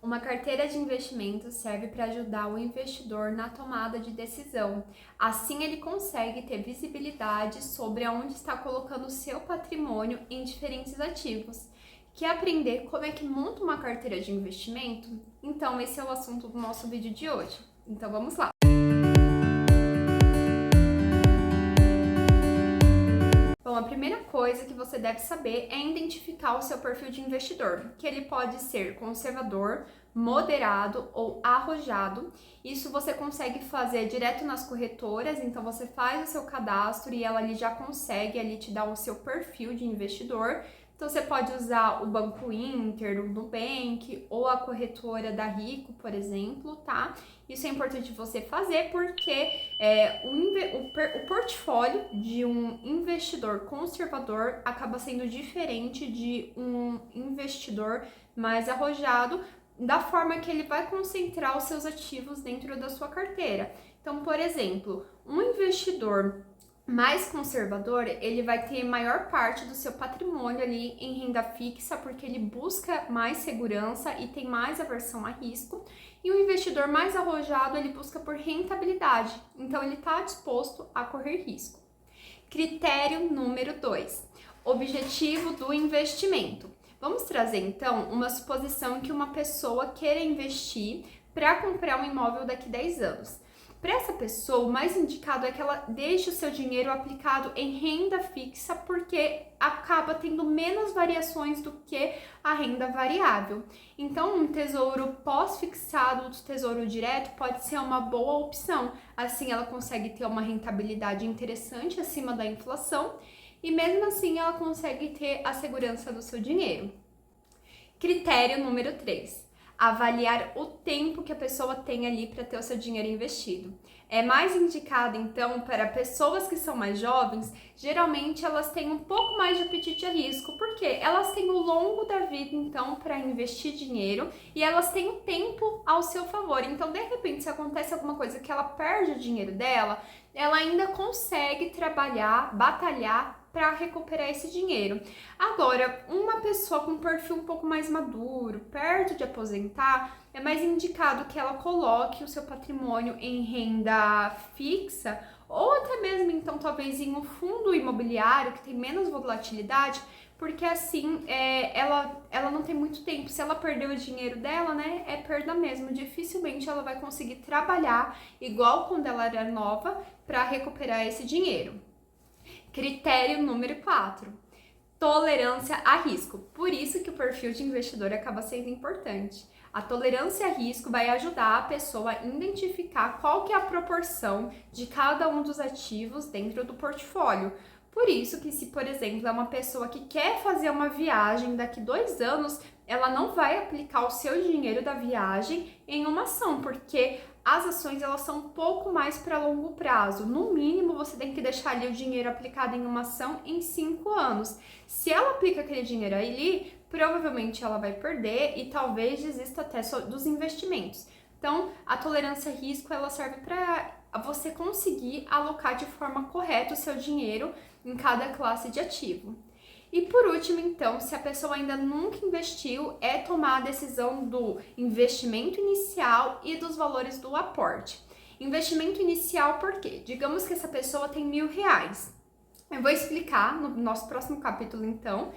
Uma carteira de investimentos serve para ajudar o investidor na tomada de decisão. Assim, ele consegue ter visibilidade sobre aonde está colocando o seu patrimônio em diferentes ativos. Quer aprender como é que monta uma carteira de investimento? Então, esse é o assunto do nosso vídeo de hoje. Então, vamos lá! Bom, a primeira coisa que você deve saber é identificar o seu perfil de investidor, que ele pode ser conservador, moderado ou arrojado. Isso você consegue fazer direto nas corretoras, então você faz o seu cadastro e ela ali já consegue ali te dar o seu perfil de investidor. Então você pode usar o Banco Inter, o Nubank ou a corretora da Rico, por exemplo, tá? Isso é importante você fazer porque o portfólio de um investidor conservador acaba sendo diferente de um investidor mais arrojado, da forma que ele vai concentrar os seus ativos dentro da sua carteira. Então, por exemplo, um investidor mais conservador, ele vai ter maior parte do seu patrimônio ali em renda fixa, porque ele busca mais segurança e tem mais aversão a risco. E o investidor mais arrojado, ele busca por rentabilidade, então ele está disposto a correr risco. Critério número 2, objetivo do investimento. Vamos trazer então uma suposição que uma pessoa queira investir para comprar um imóvel daqui a 10 anos. Para essa pessoa, o mais indicado é que ela deixe o seu dinheiro aplicado em renda fixa, porque acaba tendo menos variações do que a renda variável. Então, um tesouro pós-fixado, do tesouro direto, pode ser uma boa opção. Assim, ela consegue ter uma rentabilidade interessante acima da inflação e, mesmo assim, ela consegue ter a segurança do seu dinheiro. Critério número 3. Avaliar o tempo que a pessoa tem ali para ter o seu dinheiro investido. É mais indicado, então, para pessoas que são mais jovens, geralmente elas têm um pouco mais de apetite a risco, porque elas têm o longo da vida, então, para investir dinheiro e elas têm o tempo ao seu favor. Então, de repente, se acontece alguma coisa que ela perde o dinheiro dela, ela ainda consegue trabalhar, batalhar para recuperar esse dinheiro. Agora, uma pessoa com um perfil um pouco mais maduro, perto de aposentar, é mais indicado que ela coloque o seu patrimônio em renda fixa ou até mesmo, então, talvez em um fundo imobiliário que tem menos volatilidade, porque assim ela não tem muito tempo. Se ela perder o dinheiro dela, né, é perda mesmo. Dificilmente ela vai conseguir trabalhar igual quando ela era nova para recuperar esse dinheiro. Critério número 4. Tolerância a risco. Por isso que o perfil de investidor acaba sendo importante. A tolerância a risco vai ajudar a pessoa a identificar qual que é a proporção de cada um dos ativos dentro do portfólio. Por isso que se, por exemplo, é uma pessoa que quer fazer uma viagem daqui 2 anos, ela não vai aplicar o seu dinheiro da viagem em uma ação, porque as ações elas são um pouco mais para longo prazo. No mínimo, você tem que deixar ali o dinheiro aplicado em uma ação em 5 anos. Se ela aplica aquele dinheiro ali, provavelmente ela vai perder e talvez desista até dos investimentos. Então, a tolerância a risco ela serve para você conseguir alocar de forma correta o seu dinheiro em cada classe de ativo. E por último, então, se a pessoa ainda nunca investiu, é tomar a decisão do investimento inicial e dos valores do aporte. Investimento inicial por quê? Digamos que essa pessoa tem R$1.000. Eu vou explicar no nosso próximo capítulo, então,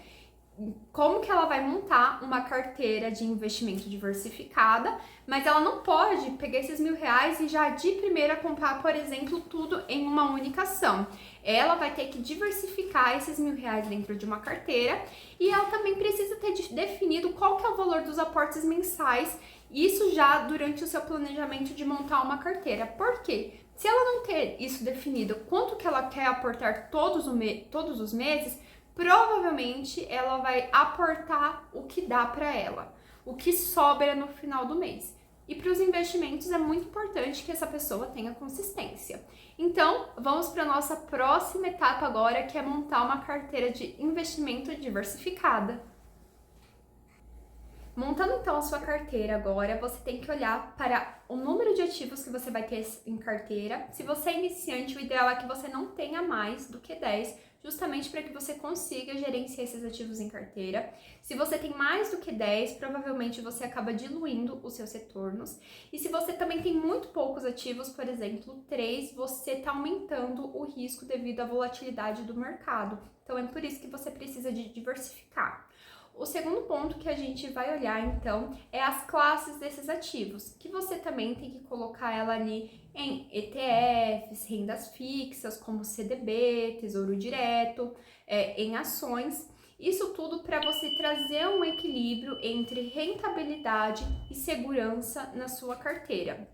como que ela vai montar uma carteira de investimento diversificada, mas ela não pode pegar esses R$1.000 e já de primeira comprar, por exemplo, tudo em uma única ação. Ela vai ter que diversificar esses R$1.000 dentro de uma carteira e ela também precisa ter definido qual que é o valor dos aportes mensais, isso já durante o seu planejamento de montar uma carteira. Por quê? Se ela não ter isso definido, quanto que ela quer aportar todos os meses, provavelmente ela vai aportar o que dá para ela, o que sobra no final do mês. E para os investimentos é muito importante que essa pessoa tenha consistência. Então, vamos para a nossa próxima etapa agora, que é montar uma carteira de investimento diversificada. Montando então a sua carteira agora, você tem que olhar para o número de ativos que você vai ter em carteira. Se você é iniciante, o ideal é que você não tenha mais do que 10, justamente para que você consiga gerenciar esses ativos em carteira. Se você tem mais do que 10, provavelmente você acaba diluindo os seus retornos. E se você também tem muito poucos ativos, por exemplo, 3, você está aumentando o risco devido à volatilidade do mercado. Então, é por isso que você precisa de diversificar. O segundo ponto que a gente vai olhar, então, é as classes desses ativos, que você também tem que colocar ela ali em ETFs, rendas fixas, como CDB, Tesouro Direto, em ações. Isso tudo para você trazer um equilíbrio entre rentabilidade e segurança na sua carteira.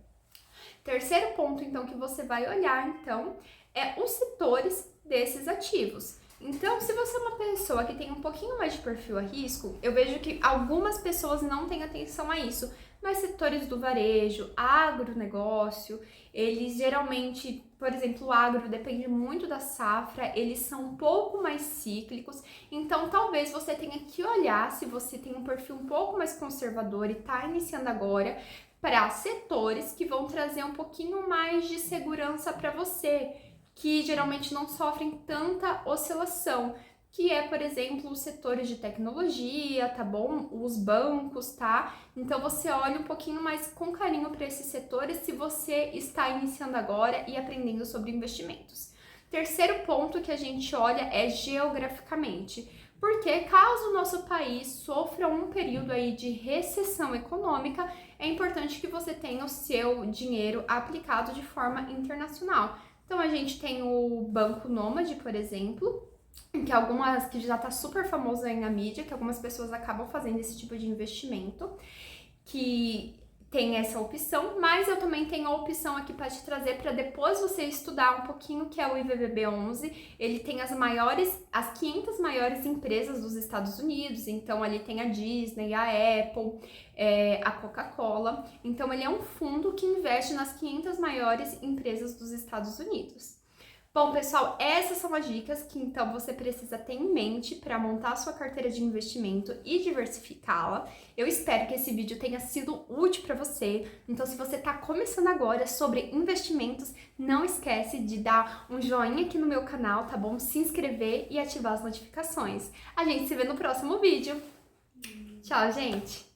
Terceiro ponto, então, que você vai olhar, então, é os setores desses ativos. Então, se você é uma pessoa que tem um pouquinho mais de perfil a risco, eu vejo que algumas pessoas não têm atenção a isso, mas setores do varejo, agronegócio, eles geralmente, por exemplo, o agro depende muito da safra, eles são um pouco mais cíclicos, então talvez você tenha que olhar se você tem um perfil um pouco mais conservador e está iniciando agora, para setores que vão trazer um pouquinho mais de segurança para você, que geralmente não sofrem tanta oscilação, que é, por exemplo, os setores de tecnologia, tá bom? Os bancos, tá? Então você olha um pouquinho mais com carinho para esses setores se você está iniciando agora e aprendendo sobre investimentos. Terceiro ponto que a gente olha é geograficamente. Porque caso o nosso país sofra um período aí de recessão econômica, é importante que você tenha o seu dinheiro aplicado de forma internacional. Então a gente tem o Banco Nômade, por exemplo, que já está super famoso aí na mídia, que algumas pessoas acabam fazendo esse tipo de investimento, que tem essa opção, mas eu também tenho a opção aqui para te trazer para depois você estudar um pouquinho, que é o IVVB11. Ele tem as 500 maiores empresas dos Estados Unidos, então ali tem a Disney, a Apple, a Coca-Cola. Então ele é um fundo que investe nas 500 maiores empresas dos Estados Unidos. Bom, pessoal, essas são as dicas que então você precisa ter em mente para montar a sua carteira de investimento e diversificá-la. Eu espero que esse vídeo tenha sido útil para você. Então, se você está começando agora sobre investimentos, não esquece de dar um joinha aqui no meu canal, tá bom? Se inscrever e ativar as notificações. A gente se vê no próximo vídeo. Tchau, gente!